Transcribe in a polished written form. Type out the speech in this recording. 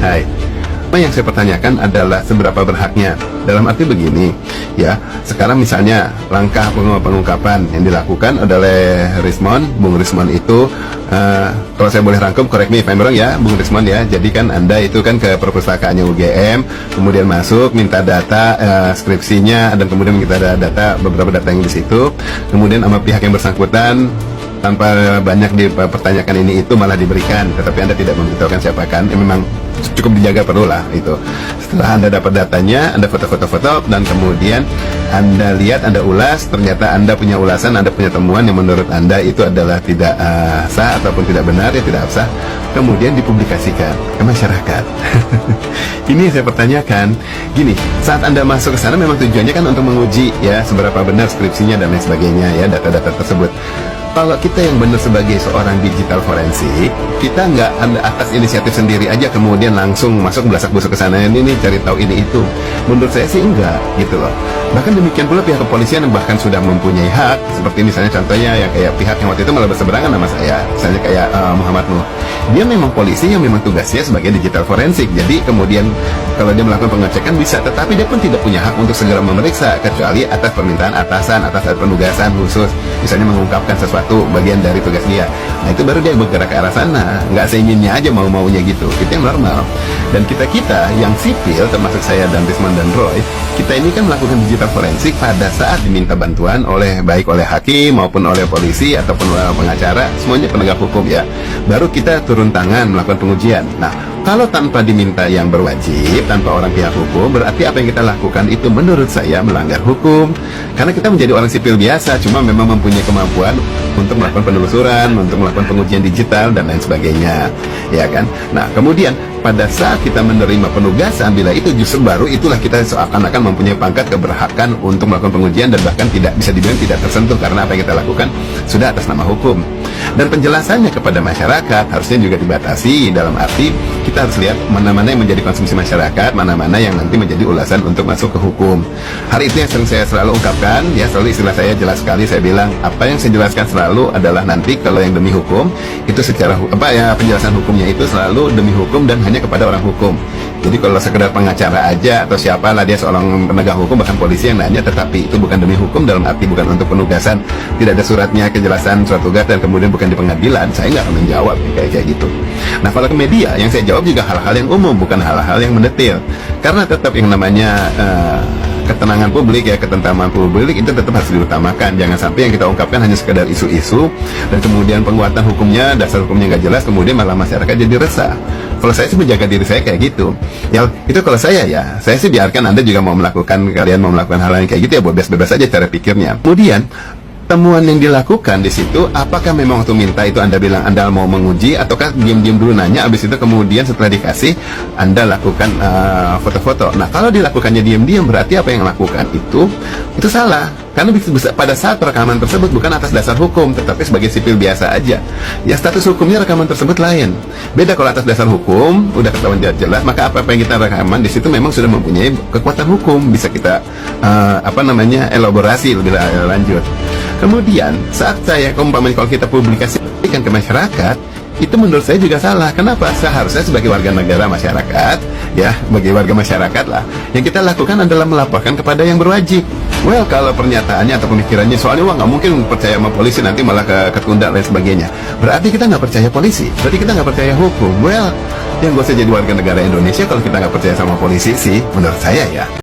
Hai. Apa yang saya pertanyakan adalah seberapa berhaknya. Dalam arti begini, ya. Sekarang misalnya langkah pengungkapan yang dilakukan oleh Rismond, Bung Rismond itu, kalau saya boleh rangkum, correct me if I'm wrong ya, Bung Rismond ya. Jadi kan Anda itu kan ke perpustakaannya UGM, kemudian masuk minta data skripsinya, dan kemudian minta data beberapa data yang di situ, kemudian sama pihak yang bersangkutan tanpa banyak dipertanyakan ini itu malah diberikan, tetapi Anda tidak memberitahukan siapa kan, memang cukup dijaga perlu lah itu. Setelah Anda dapat datanya, Anda foto-foto dan kemudian Anda lihat, Anda ulas, ternyata Anda punya ulasan, Anda punya temuan yang menurut Anda itu adalah tidak sah ataupun tidak benar, ya tidak sah, kemudian dipublikasikan ke masyarakat. Ini saya pertanyakan, gini, saat Anda masuk ke sana memang tujuannya kan untuk menguji ya seberapa benar skripsinya dan lain sebagainya ya, data-data tersebut. Kalau kita yang benar sebagai seorang digital forensik, kita nggak atas inisiatif sendiri aja kemudian langsung masuk belasak busuk ke sana ini cari tahu ini itu. Menurut saya sih enggak gitu loh. Bahkan demikian pula pihak kepolisian yang bahkan sudah mempunyai hak, seperti misalnya contohnya yang kayak pihak yang waktu itu malah berseberangan sama saya, misalnya kayak Muhammad Nuh. Dia memang polisi yang memang tugasnya sebagai digital forensik. Jadi kemudian kalau dia melakukan pengecekan bisa, tetapi dia pun tidak punya hak untuk segera memeriksa kecuali atas permintaan atasan, atas penugasan khusus, misalnya mengungkapkan sesuatu bagian dari tugas dia. Nah itu baru dia bergerak ke arah sana, nggak seinginnya aja mau-maunya gitu. Itu yang normal. Dan kita yang sipil, termasuk saya dan Rismond dan Roy, kita ini kan melakukan digital forensik pada saat diminta bantuan baik oleh hakim maupun oleh polisi ataupun oleh pengacara, semuanya penegak hukum ya. Baru kita turun tangan melakukan pengujian. Nah, kalau tanpa diminta yang berwajib, tanpa orang pihak hukum, berarti apa yang kita lakukan itu menurut saya melanggar hukum. Karena kita menjadi orang sipil biasa, cuma memang mempunyai kemampuan untuk melakukan penelusuran, untuk melakukan pengujian digital dan lain sebagainya, ya kan? Nah, kemudian pada saat kita menerima penugasan, bila itu justru baru itulah kita seakan-akan mempunyai pangkat keberhakan untuk melakukan pengujian dan bahkan tidak bisa dibilang tidak tersentuh karena apa yang kita lakukan sudah atas nama hukum. Dan penjelasannya kepada masyarakat harusnya juga dibatasi, dalam arti kita harus lihat mana-mana yang menjadi konsumsi masyarakat, mana-mana yang nanti menjadi ulasan untuk masuk ke hukum. Hari itu yang sering saya selalu ungkapkan, ya selalu istilah saya jelas sekali, saya bilang apa yang saya jelaskan selalu adalah nanti kalau yang demi hukum itu secara penjelasan hukumnya itu selalu demi hukum dan hanya kepada orang hukum. Jadi kalau sekedar pengacara aja atau siapalah dia seorang penegak hukum, bahkan polisi yang nanya, tetapi itu bukan demi hukum dalam arti bukan untuk penugasan, tidak ada suratnya, kejelasan surat tugas, dan kemudian bukan di pengadilan, saya nggak akan menjawab kayak gitu. Nah kalau ke media, yang saya jawab juga hal-hal yang umum, bukan hal-hal yang mendetil, karena tetap yang namanya ketenangan publik ya, ketentraman publik itu tetap harus diutamakan. Jangan sampai yang kita ungkapkan hanya sekedar isu-isu dan kemudian penguatan hukumnya, dasar hukumnya nggak jelas, kemudian malah masyarakat jadi resah. Kalau saya sih menjaga diri saya kayak gitu ya, itu kalau saya sih biarkan Anda juga mau melakukan, kalian mau melakukan hal yang kayak gitu ya, bebas-bebas aja cara pikirnya. Kemudian temuan yang dilakukan di situ, apakah memang waktu minta itu Anda bilang Anda mau menguji, ataukah diam-diam dulu nanya, habis itu kemudian setelah dikasih Anda lakukan foto-foto. Nah kalau dilakukannya diam-diam, berarti apa yang lakukan itu salah. Karena pada saat rekaman tersebut bukan atas dasar hukum, tetapi sebagai sipil biasa aja. Ya status hukumnya rekaman tersebut lain. Beda kalau atas dasar hukum, udah ketahuan jelas, maka apa yang kita rekaman di situ memang sudah mempunyai kekuatan hukum, bisa kita elaborasi lebih lanjut. Kemudian saat saya umpamanya kalau kita publikasikan ke masyarakat, itu menurut saya juga salah. Kenapa? Seharusnya sebagai warga negara masyarakat, ya, sebagai warga masyarakat lah, yang kita lakukan adalah melaporkan kepada yang berwajib. Well, kalau pernyataannya atau pemikirannya soalnya wah nggak mungkin percaya sama polisi, nanti malah ketunda dan sebagainya, berarti kita nggak percaya polisi, berarti kita nggak percaya hukum. Well, yang gak usah jadi warga negara Indonesia kalau kita nggak percaya sama polisi sih, menurut saya ya.